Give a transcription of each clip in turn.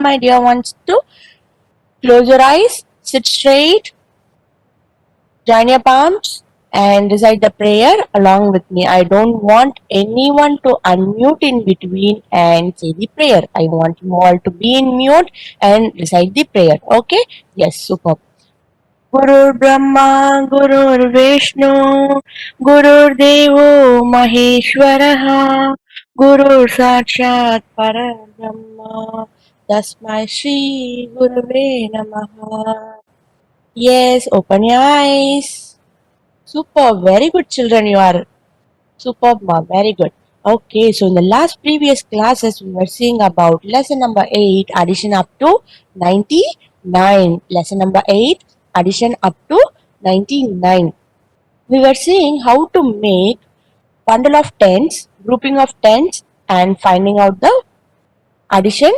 My dear ones, to close your eyes, sit straight, join your palms, and recite the prayer along with me. I don't want anyone to unmute in between and say the prayer. I want you all to be in mute and recite the prayer. Okay? Yes, super. Gurur Brahma, Gurur Vishnu, Gurur Devo Maheshwaraha, Gurur Sakshat Parabrahma, Tasmai Shri Guruve Namaha. Yes, open your eyes. Super, very good children you are. Superb, ma, very good. Okay, so in the last previous classes, we were seeing about lesson number 8, addition up to 99. Lesson number 8, addition up to 99. We were seeing how to make bundle of tens, grouping of tens, and finding out the addition,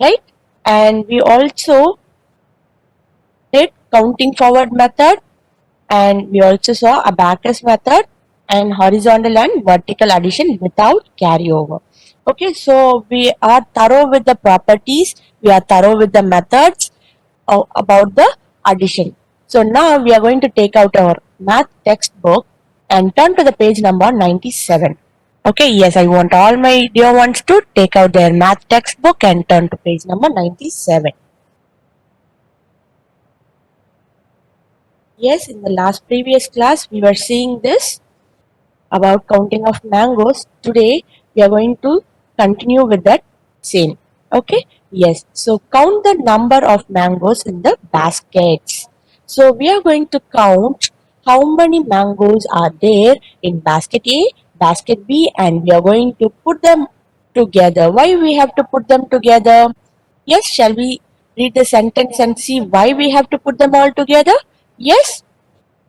right? And we also did counting forward method, and we also saw abacus method and horizontal and vertical addition without carryover. Okay, so we are thorough with the properties, we are thorough with the methods about the addition. So now we are going to take out our math textbook and turn to the page number 97. Okay, yes, I want all my dear ones to take out their math textbook and turn to page number 97. Yes, in the last previous class we were seeing this about counting of mangoes. Today we are going to continue with that same. Okay, yes, so count the number of mangoes in the baskets. So we are going to count how many mangoes are there in basket A, basket B, and we are going to put them together. Why we have to put them together? Yes, shall we read the sentence and see why we have to put them all together? Yes.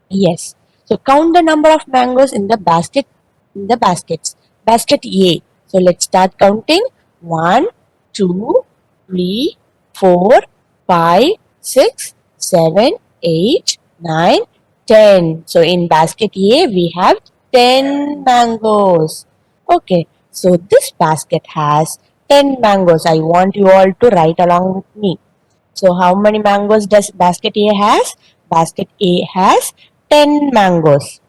Yes. So count the number of mangoes in the baskets. Basket A. So let's start counting. 1, 2, 3, 4, 5, 6, 7, 8, 9, 10. So in basket A we have 10 mangoes. Okay. So this basket has 10 mangoes. I want you all to write along with me. So how many mangoes does basket A has? Basket A has 10 mangoes.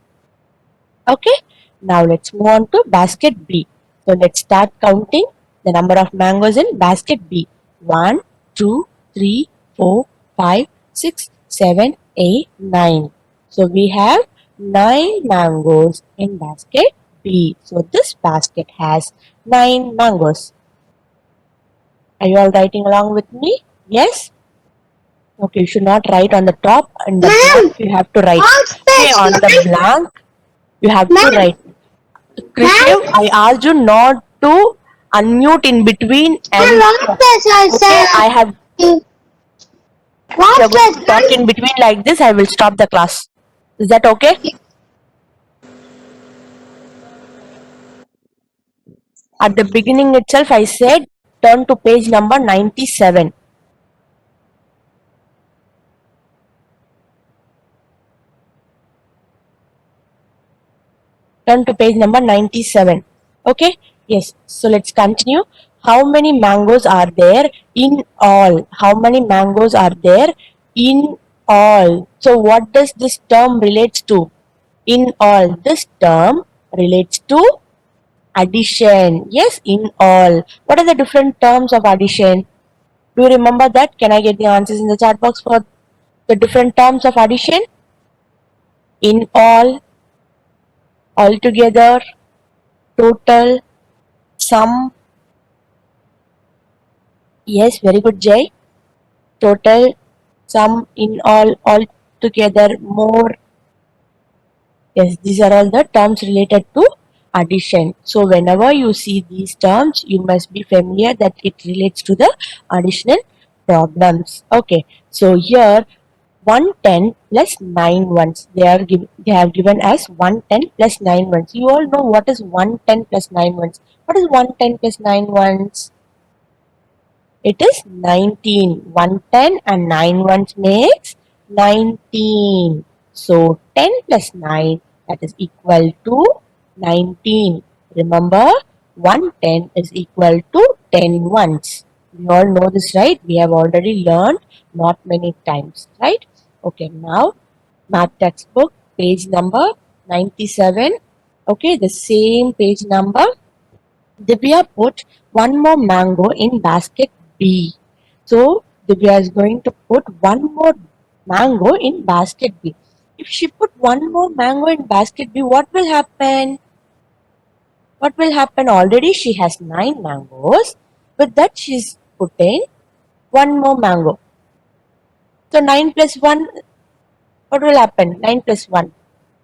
Okay. Now let's move on to basket B. So let's start counting the number of mangoes in basket B. 1, 2, 3, 4, 5, 6, 7, 8, 9. So we have 9 mangoes in basket B. So this basket has 9 mangoes. Are you all writing along with me? Yes? Okay, you should not write on the top. In the blank, you have to write. Okay, on the blank, you have to write. Krishiv, I asked you not to unmute in between and okay, I have if you're going to talk in between like this, I will stop the class. Is that okay? At the beginning itself, I said turn to page number 97. Turn to page number 97. Okay, yes, so let's continue. How many mangoes are there in all? How many mangoes are there in all? So what does this term relates to? In all, this term relates to addition. Yes, in all. What are the different terms of addition? Do you remember that? Can I get the answers in the chat box for the different terms of addition? In all, altogether, total, sum. Yes, very good, Jay. Total, sum, in all together, more. Yes, these are all the terms related to addition. So whenever you see these terms, you must be familiar that it relates to the additional problems. Okay, so here 110 plus 9 ones. They have given as 110 plus 9 ones. You all know what is 110 plus 9 ones. What is 110 plus 9 ones? It is 19. 110 and 9 ones makes 19. So 10 plus 9, that is equal to 19. Remember, 110 is equal to 10 ones. We all know this, right? We have already learned not many times, right? Okay, now math textbook, page number 97. Okay, the same page number. Divya put one more mango in basket B. So Divya is going to put one more mango in basket B. If she put one more mango in basket B, what will happen? What will happen? Already she has 9 mangoes. With that, she's putting one more mango. So 9 plus 1, what will happen? 9 plus 1.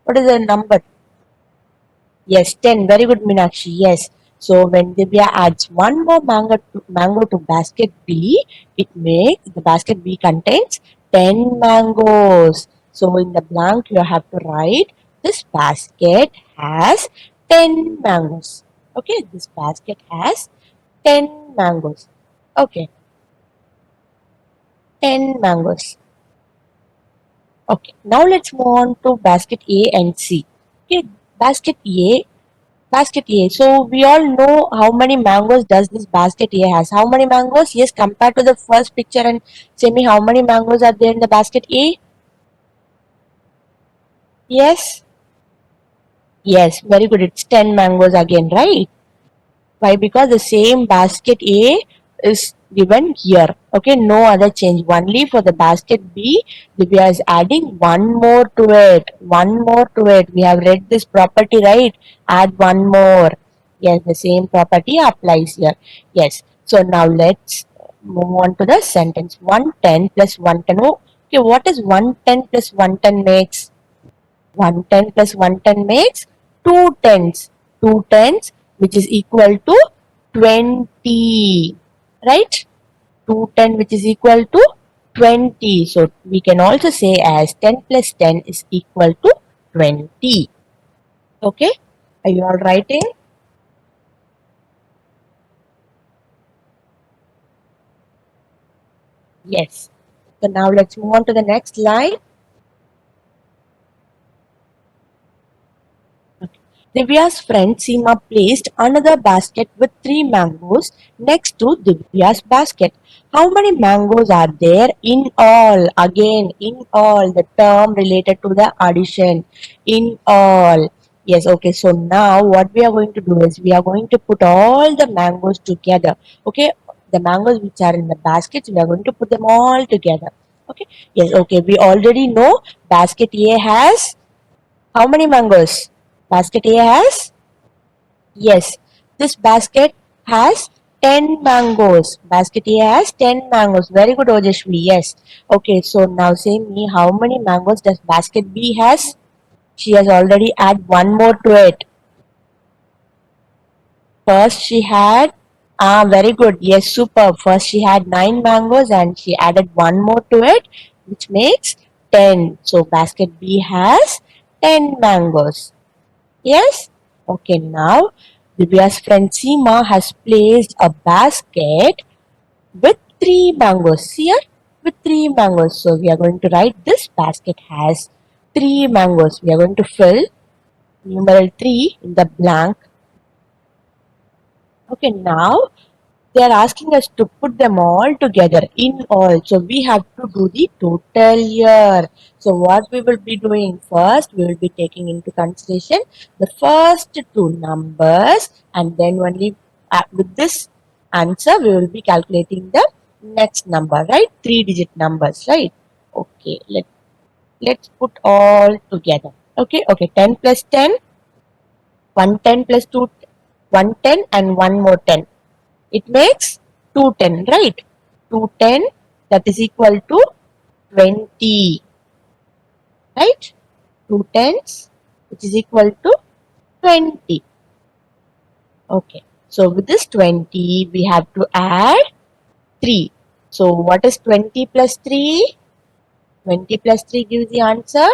What is the number? Yes, 10. Very good, Meenakshi. Yes. So when Divya adds one more mango to basket B, it makes the basket B contains 10 mangoes. So in the blank, you have to write this basket has 10 mangoes. Okay, this basket has 10 mangoes. Okay, 10 mangoes. Okay, now let's move on to basket A and C. Okay, basket A Basket A. So we all know how many mangoes does this basket A has. How many mangoes? Yes, compared to the first picture and say me how many mangoes are there in the basket A? Yes. Yes, very good. It's 10 mangoes again, right? Why? Because the same basket A is given here. Okay, no other change. Only for the basket B, we are adding one more to it. One more to it. We have read this property, right? Add one more. Yes, the same property applies here. Yes. So now let's move on to the sentence. 110 plus 110. Oh, okay, what is 110 plus 110 makes? 110 plus 110 makes 2 tens. 2 tens which is equal to 20. Right? 210 which is equal to 20. So we can also say as 10 plus 10 is equal to 20. Okay? Are you all writing? Yes. So now let's move on to the next line. Divya's friend Seema placed another basket with 3 mangoes next to Divya's basket. How many mangoes are there in all? Again, in all, the term related to the addition. In all. Yes, okay. So now what we are going to do is we are going to put all the mangoes together. Okay, the mangoes which are in the baskets, we are going to put them all together. Okay, yes, okay. We already know basket A has how many mangoes? Basket A has? Yes. This basket has 10 mangoes. Basket A has 10 mangoes. Very good, Ojashvi. Yes. Okay, so now say me how many mangoes does basket B has? She has already add one more to it. First she had very good. Yes, superb. First she had 9 mangoes and she added one more to it, which makes 10. So basket B has 10 mangoes. Yes? Okay, now Divya's friend Seema has placed a basket with 3 mangoes. Here, with 3 mangoes. So we are going to write this basket has 3 mangoes. We are going to fill numeral 3 in the blank. Okay, now they are asking us to put them all together in all. So we have to do the total here. So what we will be doing first, we will be taking into consideration the first 2 numbers and then only with this answer we will be calculating the next number, right? 3-digit numbers, right? Okay, let's put all together. Okay, okay, 10 plus 10, 110 plus 2, 110 and one more 10. It makes 210, right? 210 that is equal to 20, right? 2 tens which is equal to 20. Okay. So with this 20 we have to add 3. So what is 20 plus 3? 20 plus 3 gives the answer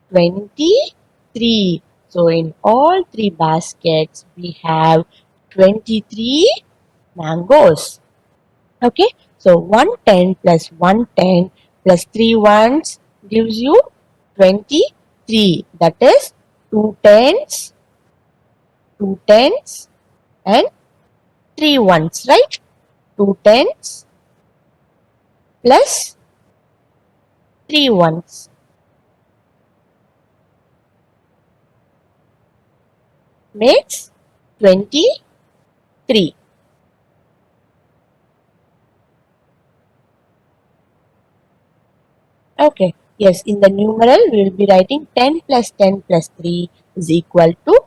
23. So in all 3 baskets we have 23 mangoes. Okay, so 110 plus 110 plus 3 ones gives you 23. That is 2 tens, 2 tens and 3 ones, right? 2 tens plus 3 ones makes 23. Okay, yes, in the numeral we will be writing 10 plus 10 plus 3 is equal to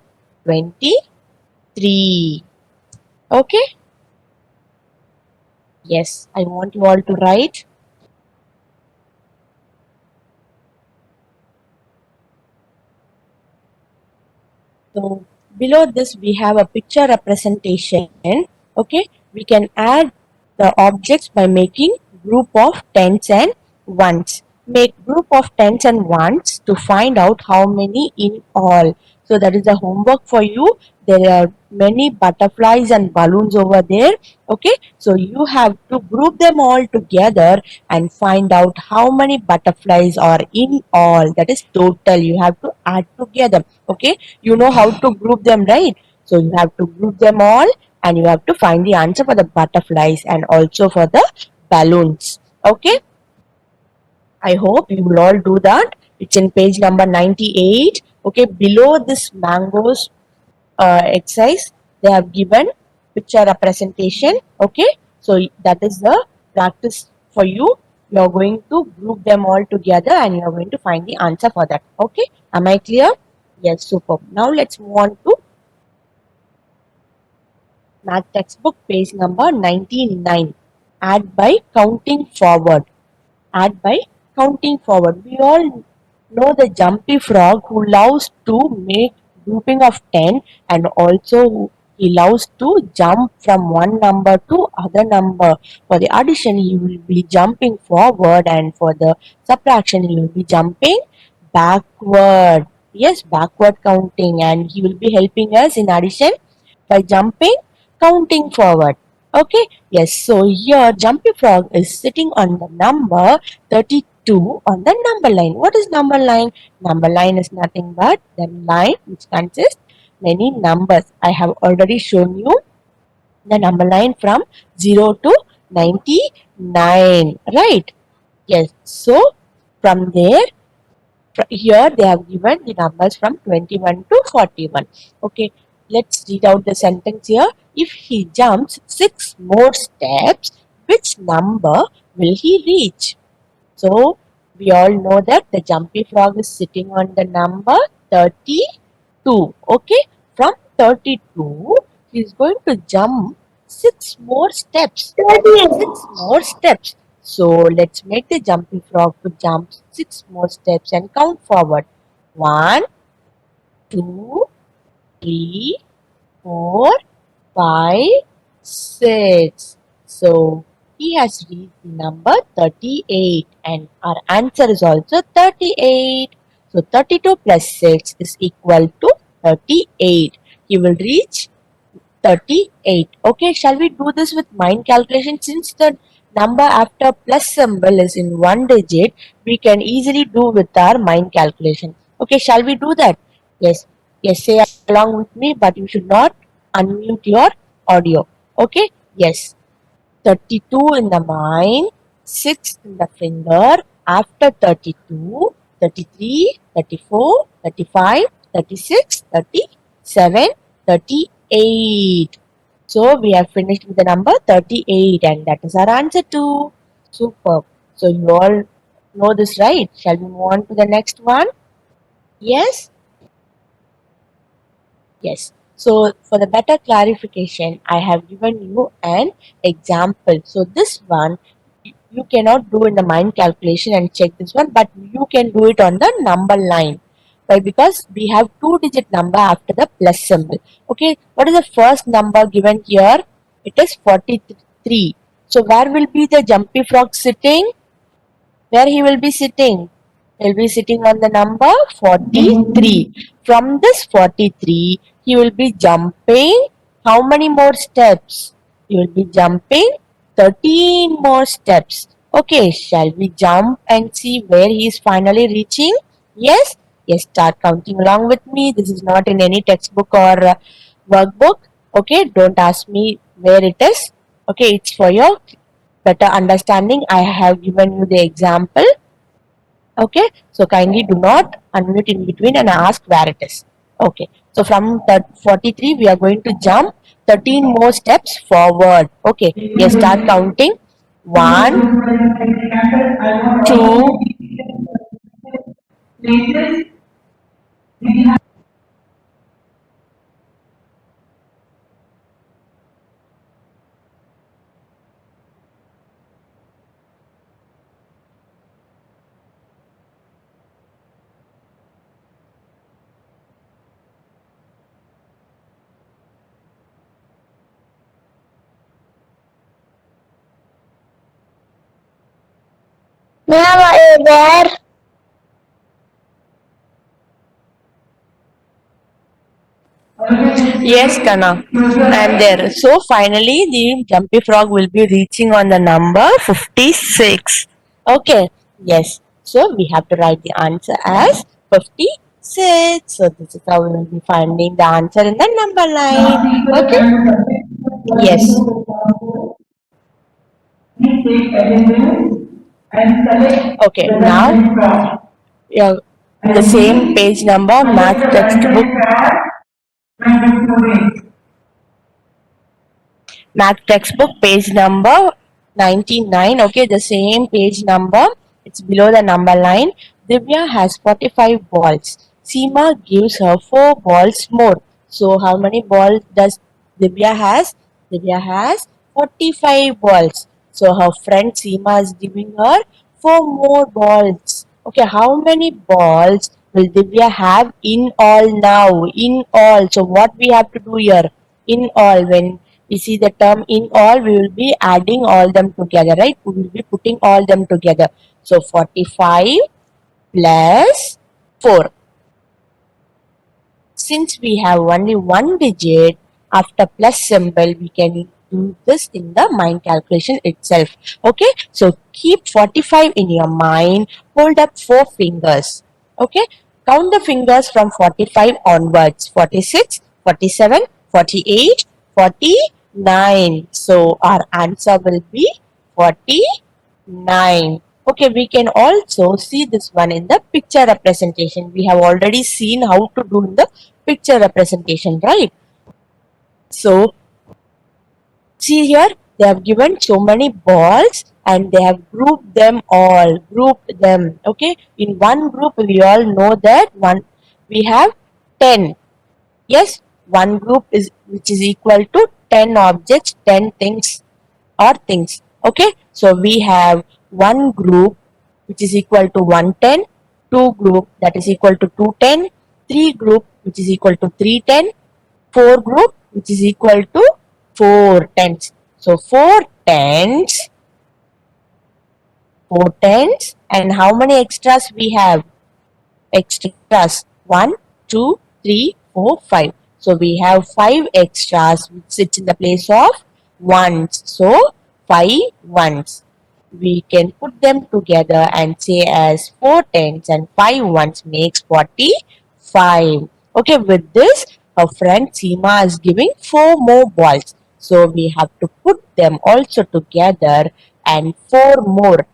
23. Okay, yes, I want you all to write. So below this we have a picture representation. Okay, we can add the objects by making group of tens and ones. Make group of tens and ones to find out how many in all. So that is the homework for you. There are many butterflies and balloons over there. Okay, so you have to group them all together and find out how many butterflies are in all. That is total. You have to add together. Okay, you know how to group them, right? So you have to group them all and you have to find the answer for the butterflies and also for the balloons. Okay, I hope you will all do that. It's in page number 98. Okay, below this mangoes exercise they have given picture representation. Okay, so that is the practice for you. You are going to group them all together and you are going to find the answer for that. Okay, am I clear? Yes, super. Now let's move on to math textbook page number 99. Add by counting forward. Add by counting forward. We all know the jumpy frog who loves to make grouping of 10 and also he loves to jump from one number to other number. For the addition he will be jumping forward and for the subtraction he will be jumping backward. Yes, backward counting and he will be helping us in addition by jumping counting forward. Okay, yes, so here Jumpy Frog is sitting on the number 32 on the number line. What is number line? Number line is nothing but the line which consists many numbers. I have already shown you the number line from 0 to 99, right? Yes, so from there here they have given the numbers from 21 to 41. Okay, let's read out the sentence here. If he jumps 6 more steps, which number will he reach? So we all know that the jumpy frog is sitting on the number 32. Okay, from 32 he is going to jump 6 more steps. 6 more steps. So let's make the jumpy frog to jump 6 more steps and count forward. 1, 2, 3, 4, 5, 6. So he has reached the number 38 and our answer is also 38. So 32 plus 6 is equal to 38. He will reach 38. Okay, shall we do this with mind calculation? Since the number after plus symbol is in one digit, we can easily do with our mind calculation. Okay, shall we do that? Yes, yes, say along with me, but you should not unmute your audio. Okay, yes. 32 in the mind, 6 in the finger, after 32, 33, 34, 35, 36, 37, 38. So we have finished with the number 38 and that is our answer too. Superb. So you all know this, right? Shall we move on to the next one? Yes? Yes. So for the better clarification, I have given you an example. So this one you cannot do in the mind calculation and check this one, but you can do it on the number line. Why? Because we have two-digit number after the plus symbol. Okay, what is the first number given here? It is 43. So where will be the jumpy frog sitting? Where he will be sitting? He'll be sitting on the number 43. From this 43, he will be jumping how many more steps? He will be jumping 13 more steps. Okay, shall we jump and see where he is finally reaching? Yes? Yes, start counting along with me. This is not in any textbook or workbook. Okay, don't ask me where it is. Okay, it's for your better understanding. I have given you the example. Okay, so kindly do not unmute in between and ask where it is. Okay, so from 43 we are going to jump 13 more steps forward. Okay, yes, start counting. One, two, Ma'am, are you there? yes, Kana, I'm there. So finally, the jumpy frog will be reaching on the number 56. Okay, yes. So we have to write the answer as 56. So this is how we will be finding the answer in the number line. Okay, yes. Okay, now yeah, the same page number, math textbook. Math textbook, page number 99. Okay, the same page number. It's below the number line. Divya has 45 balls. Seema gives her 4 balls more. So, how many balls does Divya has? Divya has 45 balls. So, her friend Seema is giving her 4 more balls. Okay, how many balls will Divya have in all now? In all. So, what we have to do here? In all, when we see the term in all, we will be adding all them together, right? We will be putting all them together. So 45 plus 4. Since we have only one digit, after plus symbol, we can do this in the mind calculation itself. Okay, so keep 45 in your mind, hold up 4 fingers. Okay, count the fingers from 45 onwards. 46, 47, 48, 49. So our answer will be 49. Okay, we can also see this one in the picture representation. We have already seen how to do in the picture representation, right? So see here, they have given so many balls and they have grouped them all, grouped them. Okay, in one group we all know that one we have 10. Yes, one group is which is equal to 10 objects, 10 things or things. Okay, so we have one group which is equal to 110, two group that is equal to 210, three group which is equal to 310, four group which is equal to 4 tens. So 4 tens, and how many extras we have? Extras 1, 2, 3, 4, 5. So we have 5 extras which sits in the place of ones. So 5 ones. We can put them together and say as 4 tens and 5 ones makes 45. Okay, with this, her friend Seema is giving 4 more balls. So we have to put them also together and 4 more.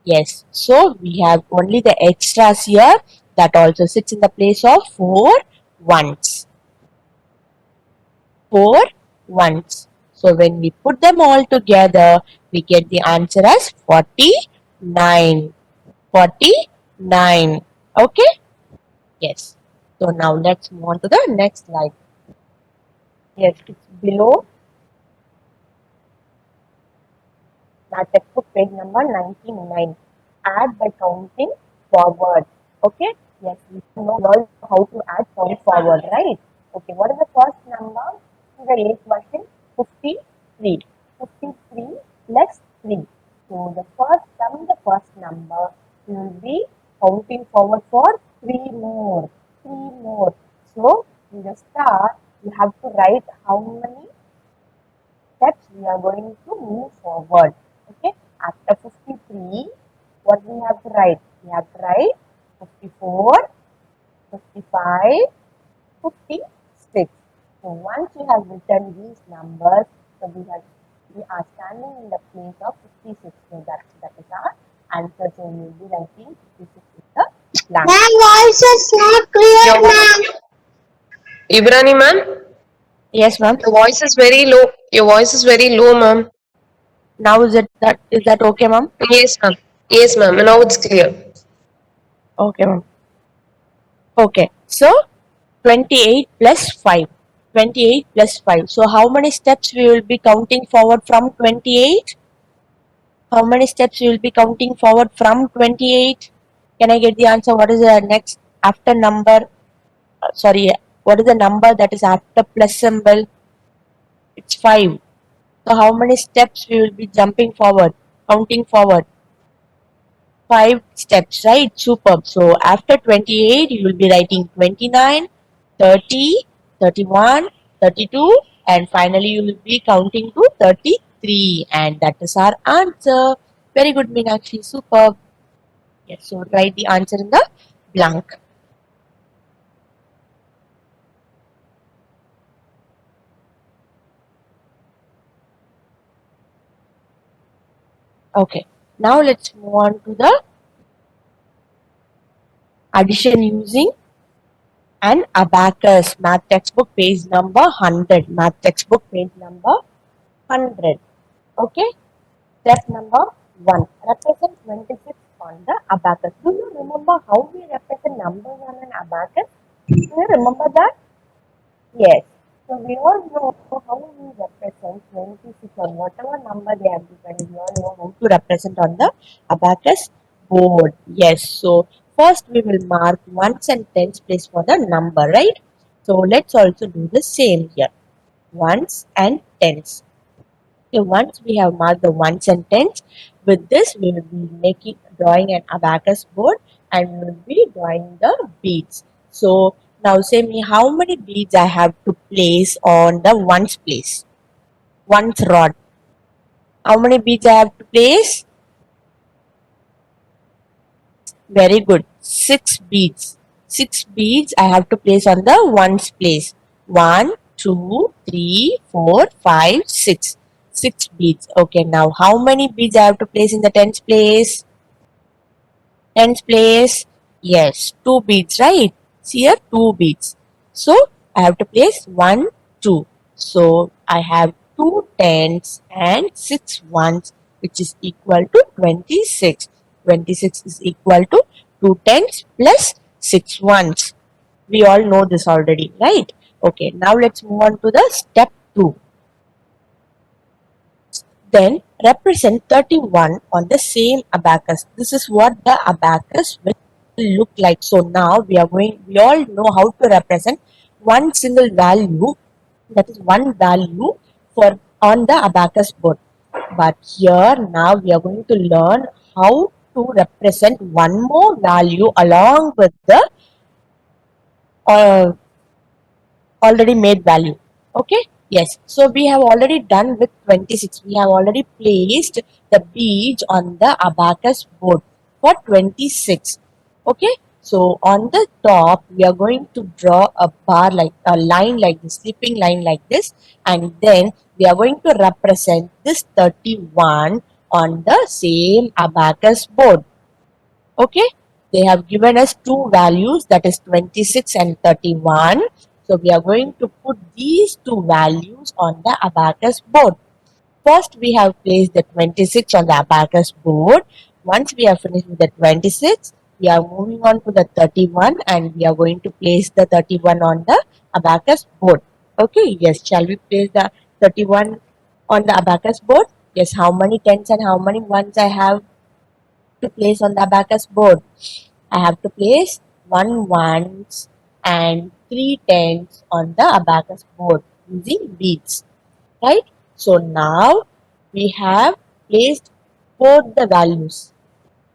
Yes, so we have only the extras here that also sits in the place of 4 ones. 4 ones. So when we put them all together, we get the answer as 49. 49. Okay? Yes. So now let's move on to the next slide. Yes, it's below that textbook page number 99. Add by counting forward. Okay? Yes, we know all how to add count forward, right? Okay, what is the first number in the A question? 53. 53 plus 3. So the first sum, the first number, we will be counting forward for 3 more. 3 more. So in the start, you have to write how many steps we are going to move forward. Okay, after 53, what we have to write? We have to write 54, 55, 56. So once you have written these numbers, so we have we are standing in the place of 56. So that is our answer. So we will be writing 56 in the blank. Ma'am, voice is not clear, ma'am. Ibrani ma'am, Yes, ma'am. your voice is very low. Your voice is very low, ma'am. Now is that okay, ma'am? Yes, ma'am. Yes, ma'am. Now it's clear. Okay, ma'am. Okay. So 28 plus 5. 28 plus 5. So how many steps we will be counting forward from 28? How many steps we will be counting forward from 28? Can I get the answer? What is the next after number? Sorry, what is the number that is after plus symbol? It's 5. So how many steps we will be jumping forward, counting forward? 5 steps, right? Superb. So after 28, you will be writing 29, 30, 31, 32, and finally you will be counting to 33. And that is our answer. Very good, Meenakshi. Superb. Yes, so write the answer in the blank. Okay, now let's move on to the addition using an abacus. Math textbook page number 100. Math textbook page number 100. Okay, step number 1. Represent 26 on the abacus. Do you remember how we represent numbers on an abacus? Do you remember that? Yes. So we all know how we represent 26 or whatever number they have given. We all know how to represent on the abacus board. Yes. So first we will mark ones and tens place for the number, right? So let's also do the same here. Ones and tens. Okay, once we have marked the ones and tens, with this we will be drawing an abacus board and we will be drawing the beads. So now say me how many beads I have to place on the ones place, ones rod. How many beads I have to place? Very good. 6 beads. 6 beads I have to place on the ones place. 1, 2, 3, 4, 5, 6. 6 beads. Okay, now how many beads I have to place in the tens place? Tens place? Yes, 2 beads, right? See here, 2 beads. So I have to place 1, 2. So I have 2 tens and 6 ones, which is equal to 26. 26 is equal to 2 tens plus 6 ones. We all know this already, right? Okay, now let's move on to the step 2. Then represent 31 on the same abacus. This is what the abacus will look like. So now we all know how to represent one single value, that is one value for on the abacus board. But here now we are going to learn how to represent one more value along with the uh, already made value. Okay, yes, so we have already done with 26. We have already placed the beads on the abacus board for 26. Okay, so on the top we are going to draw a bar, like a line like this, slipping line like this, and then we are going to represent this 31 on the same abacus board. Okay, they have given us two values, that is 26 and 31. So we are going to put these two values on the abacus board. First we have placed the 26 on the abacus board. Once we have finished with the 26, we are moving on to the 31 and we are going to place the 31 on the abacus board. Okay, yes, shall we place the 31 on the abacus board? Yes, how many tens and how many ones I have to place on the abacus board? I have to place 1 ones and 3 tens on the abacus board using beads, right? So now we have placed both the values.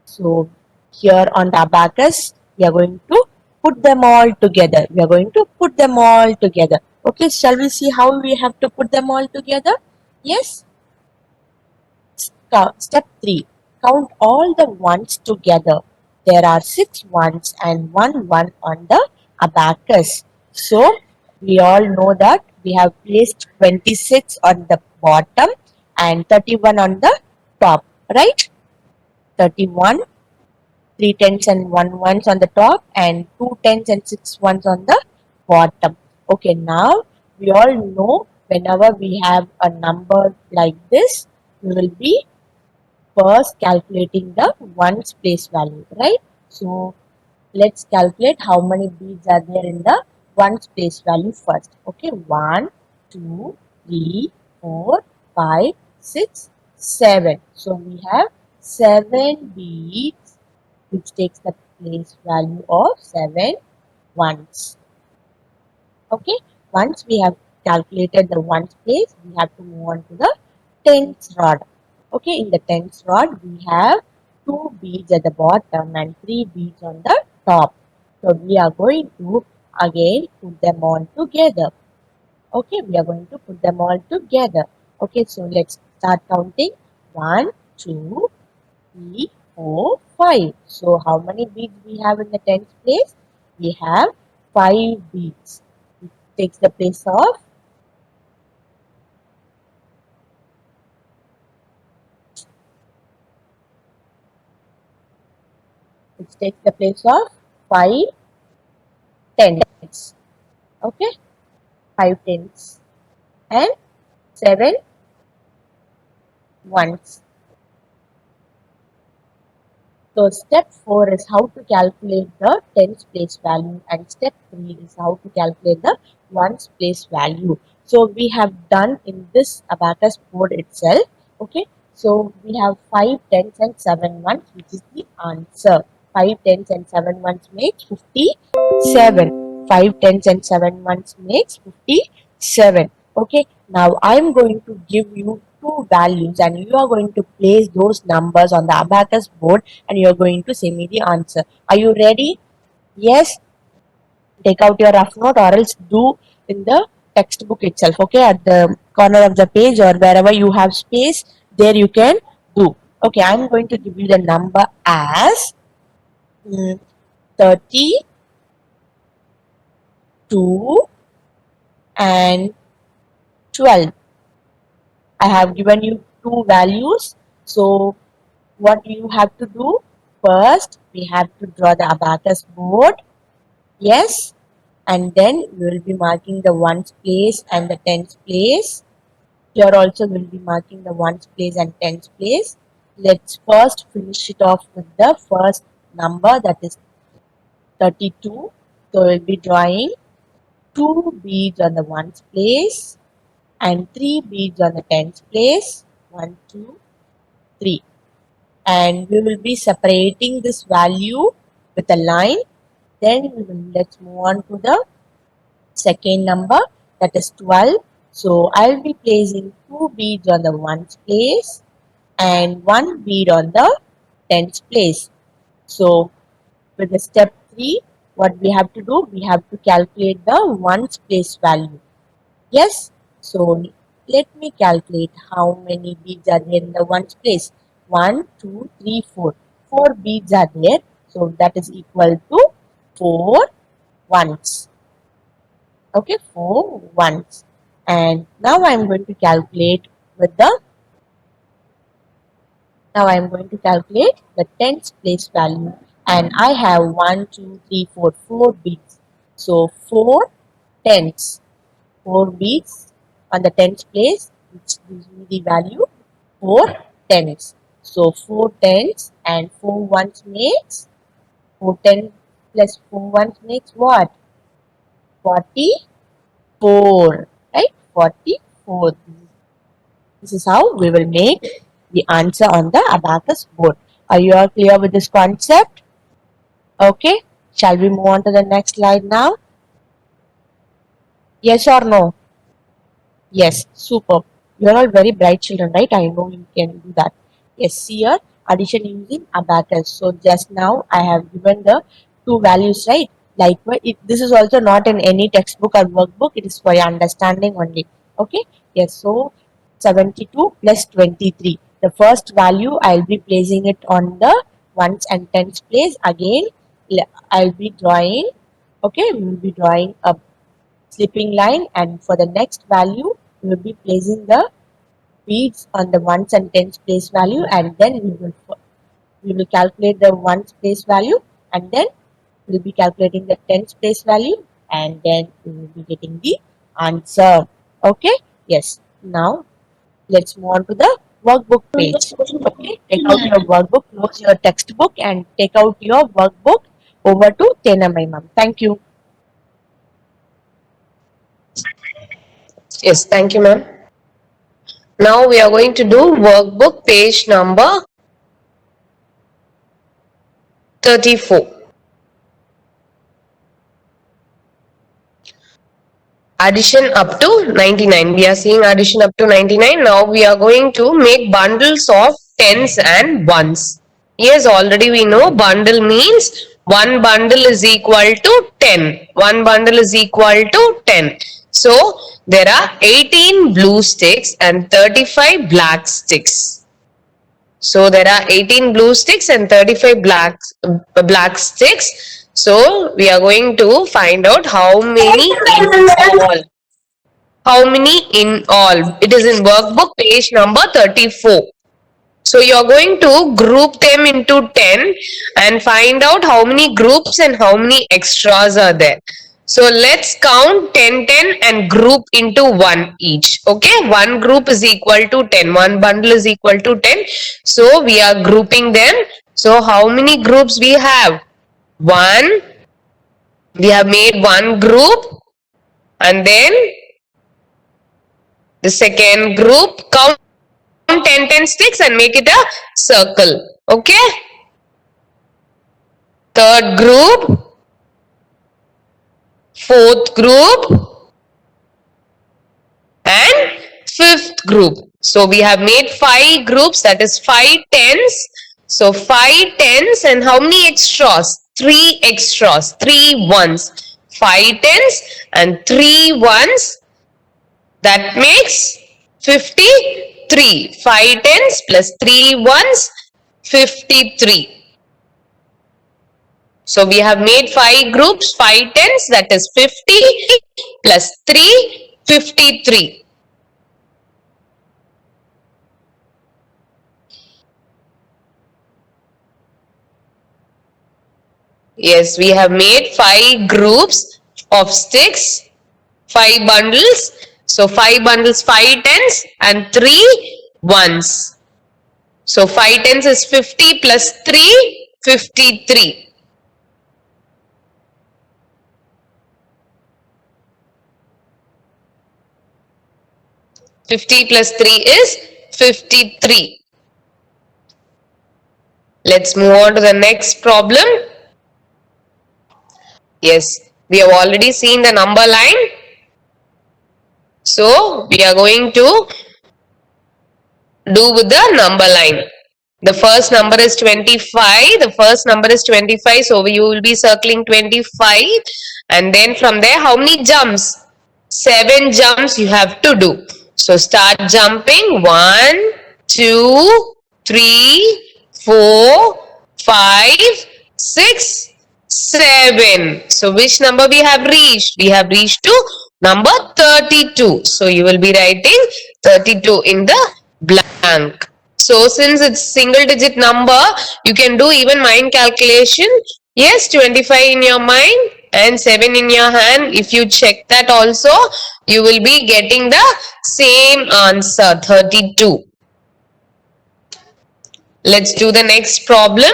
So here on the abacus, we are going to put them all together. We are going to put them all together. Okay, shall we see how we have to put them all together? Yes. Step 3. Count all the ones together. There are 6 ones and 1 1 on the abacus. So, we all know that we have placed 26 on the bottom and 31 on the top, right? 31, 3 tens and 1 ones on the top, and 2 tens and 6 ones on the bottom. Okay, now we all know whenever we have a number like this, we will be first calculating the ones place value, right? So let's calculate how many beads are there in the ones place value first. Okay, 1, 2, 3, 4, 5, 6, 7. So we have 7 beads which takes the place value of 7 ones. Okay, once we have calculated the ones place, we have to move on to the tens rod. Okay, in the tens rod, we have 2 beads at the bottom and 3 beads on the top. So we are going to again put them all together. Okay, we are going to put them all together. Okay, so let's start counting. 1, 2, 3, 4, 5. So how many beads we have in the tens place? We have 5 beads. It takes the place of it takes the place of 5 tens. Okay, 5 tens and 7 ones. So step 4 is how to calculate the tens place value, and step 3 is how to calculate the ones place value. So we have done in this abacus board itself. Okay, so we have 5 tens and 7 ones, which is the answer. 5 tens and 7 ones makes 57. 5 tens and 7 ones makes 57. Okay, now I am going to give you two values and you are going to place those numbers on the abacus board and you are going to say me the answer. Are you ready? Yes, take out your rough note or else do in the textbook itself. Okay, at the corner of the page or wherever you have space, there you can do. Okay, I'm going to give you the number as 32 and 12. I have given you two values. So what you have to do? First, we have to draw the abacus board. Yes. And then we will be marking the ones place and the tens place. Here also we will be marking the ones place and tens place. Let's first finish it off with the first number, that is 32. So we'll be drawing 2 beads on the ones place and 3 beads on the tens place. 1, 2, 3. And we will be separating this value with a line. Then let's move on to the second number, that is 12. So I'll be placing 2 beads on the ones place and 1 bead on the tens place. So with the step 3, what we have to do, we have to calculate the ones place value. Yes, so let me calculate how many beads are there in the ones place. 1, 2, 3, 4. 4 beads are there. So that is equal to 4 ones. Okay, 4 ones. And now I am going to calculate with the tens place value. And I have 1, 2, 3, 4, 4 beads. So 4 tens. 4 beads on the tens place, which gives me the value 4 tens. So 4 tens and 4 ones makes 4 tens plus 4 ones makes what? 44, right? 44. This is how we will make the answer on the abacus board. Are you all clear with this concept? Okay. Shall we move on to the next slide now? Yes or no? Yes, superb. You are all very bright children, right? I know you can do that. Yes, see here, addition using abacus. So just now I have given the two values, right? Likewise, this is also not in any textbook or workbook. It is for your understanding only. Okay? Yes, so 72 plus 23. The first value, I'll be placing it on the ones and tens place. Again, I'll be drawing, okay, we will be drawing a slipping line, and for the next value we will be placing the reads on the ones and tens place value, and then we will calculate the ones place value, and then we'll be calculating the tens place value, and then we will be getting the answer. Okay, yes. Now let's move on to the workbook page. Okay, take out your workbook, close your textbook, and take out your workbook. Over to Tenamai ma'am. Thank you. Yes, thank you, ma'am. Now we are going to do workbook page number 34. Addition up to 99. We are seeing addition up to 99. Now we are going to make bundles of tens and ones. Yes, already we know bundle means one bundle is equal to 10. One bundle is equal to 10. So there are 18 blue sticks and 35 black sticks. So there are 18 blue sticks and 35 black sticks. So we are going to find out how many in all. How many in all? It is in workbook page number 34. So you are going to group them into 10 and find out how many groups and how many extras are there. So let's count 10, 10 and group into 1 each. Okay, one group is equal to 10. One bundle is equal to 10. So we are grouping them. So how many groups we have? 1. We have made one group, and then the second group, count 10, 10 sticks and make it a circle. Okay. Third group, fourth group, and fifth group. So we have made 5 groups, that is 5 tens. So 5 tens and how many extras? 3 extras, 3 ones. 5 tens and 3 ones. That makes 53. 5 tens plus 3 ones, 53. So we have made 5 groups, 5 tens, that is 50 plus 3, 53. Yes, we have made 5 groups of sticks, 5 bundles. So 5 bundles, 5 tens and 3 ones. So 5 tens is 50 plus 3, 53. Fifty plus 3 is 53. Let's move on to the next problem. Yes, we have already seen the number line. So we are going to do with the number line. The first number is 25. The first number is 25. So you will be circling 25. And then from there, how many jumps? 7 jumps you have to do. So start jumping. 1, 2, 3, 4, 5, 6, 7. So which number we have reached? We have reached to number 32. So you will be writing 32 in the blank. So since it's single digit number, you can do even mind calculation. Yes, 25 in your mind and 7 in your hand. If you check that also, you will be getting the same answer, 32. Let's do the next problem.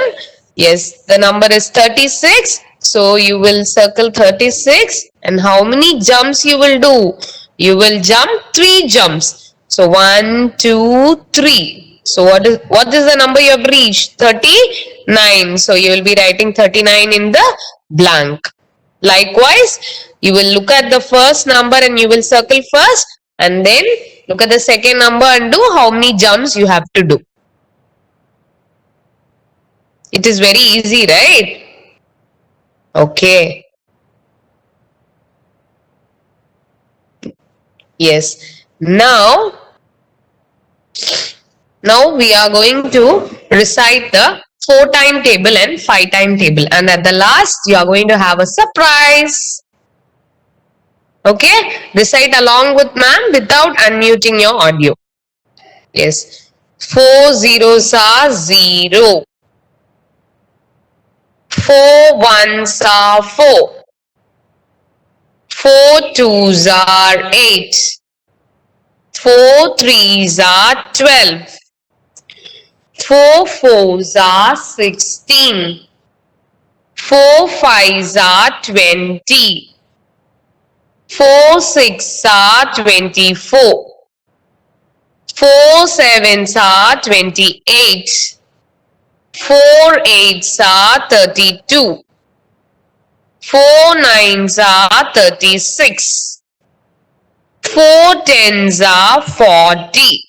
Yes, the number is 36. So you will circle 36. And how many jumps you will do? You will jump 3 jumps. So 1, 2, 3. So what is the number you have reached? 39. So you will be writing 39 in the blank. Likewise, you will look at the first number and you will circle first. And then look at the second number and do how many jumps you have to do. It is very easy, right? Okay. Yes. Now we are going to recite the 4 timetable and 5 timetable. And at the last, you are going to have a surprise. Okay? Recite along with ma'am without unmuting your audio. Yes. 4 zeros are 0. 4 ones are 4. 4 twos are 8. 4 threes are 12. 4 fours are 16. 4 fives are 20. 4 sixes are 24. 4 sevens are 28. 4 eights are 32. 4 nines are 36. 4 tens are 40.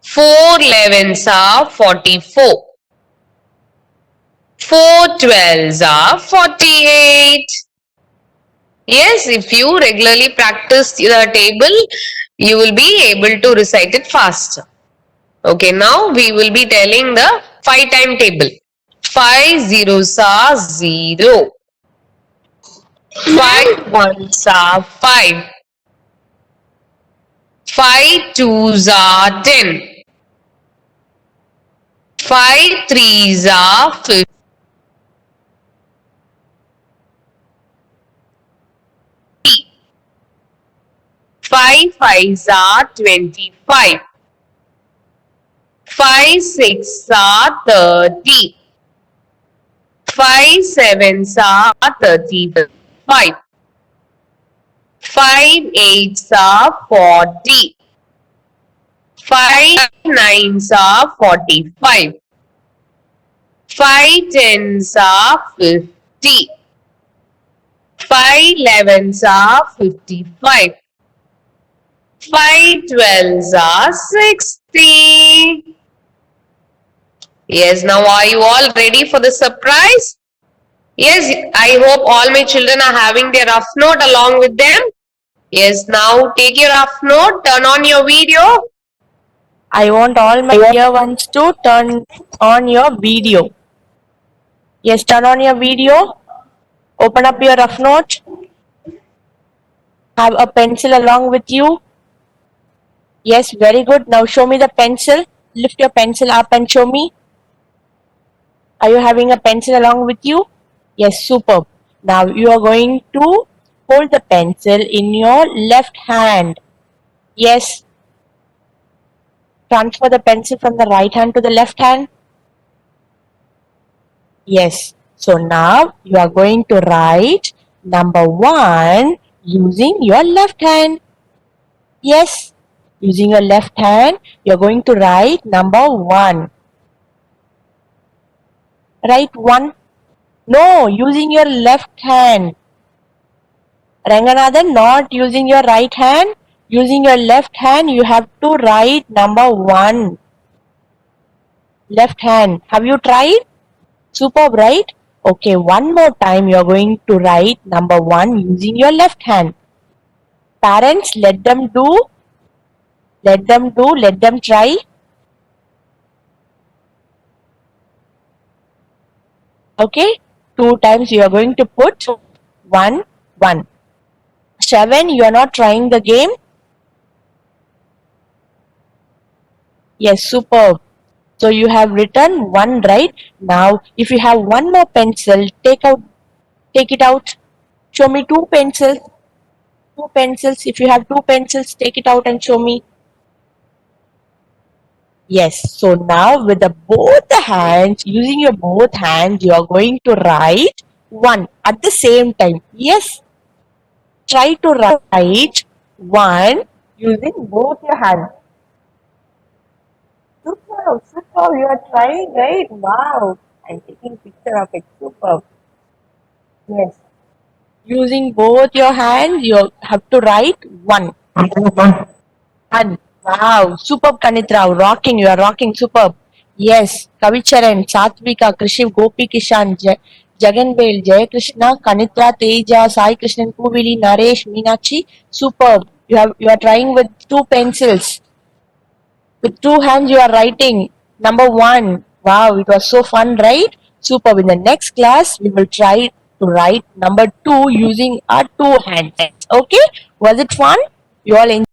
4 elevens are 44. 4 twelves are 48. Yes, if you regularly practice the table, you will be able to recite it faster. Okay, now we will be telling the 5 time table. 5 zeros are 0. 5 ones are 5. 5 twos are 10. 5 threes are 50. 5 fives are 25. 5 sixes are 30. 5 sevens are 35. 5 eights are 40. 5 nines are 45. 5 tens are 50. 5 elevens are 55. 5 twelves are 60. Yes, now are you all ready for the surprise? Yes, I hope all my children are having their rough note along with them. Yes, now take your rough note, turn on your video. I want all my dear ones to turn on your video. Yes, turn on your video. Open up your rough note. Have a pencil along with you. Yes, very good. Now show me the pencil. Lift your pencil up and show me. Are you having a pencil along with you? Yes, superb. Now you are going to hold the pencil in your left hand. Yes. Transfer the pencil from the right hand to the left hand. Yes. So now you are going to write number 1 using your left hand. Yes. Using your left hand, you are going to write number 1. Write 1. No, using your left hand. Ranganathan, not using your right hand. Using your left hand, you have to write number 1. Left hand. Have you tried? Superb, right? Okay, one more time you are going to write number 1 using your left hand. Parents, let them do. Let them try. Okay, 2 times you are going to put 1, 1. 7, you are not trying the game? Yes, superb. So you have written 1, right? Now, if you have one more pencil, take it out. Show me 2 pencils. 2 pencils. If you have 2 pencils, take it out and show me. Yes. So now with both the hands, using your both hands, you are going to write 1 at the same time. Yes. Try to write 1 using both your hands. Superb, superb. You are trying, right? Wow. I'm taking picture of it. Superb. Yes. Using both your hands, you have to write 1. 1. Wow. Superb, Kanitra. Rocking. You are rocking. Superb. Yes. Kavicharan, Satvika, Krishiv, Gopi Kishan, Jagan Bel, Jay Krishna, Kanitra, Teja, Sai Krishnan, Puvili, Naresh, Meenakshi. Superb. You are trying with 2 pencils. With 2 hands you are writing. Number 1. Wow, it was so fun, right? Superb. In the next class, we will try to write number 2 using our 2 hands. Okay? Was it fun? You all enjoyed?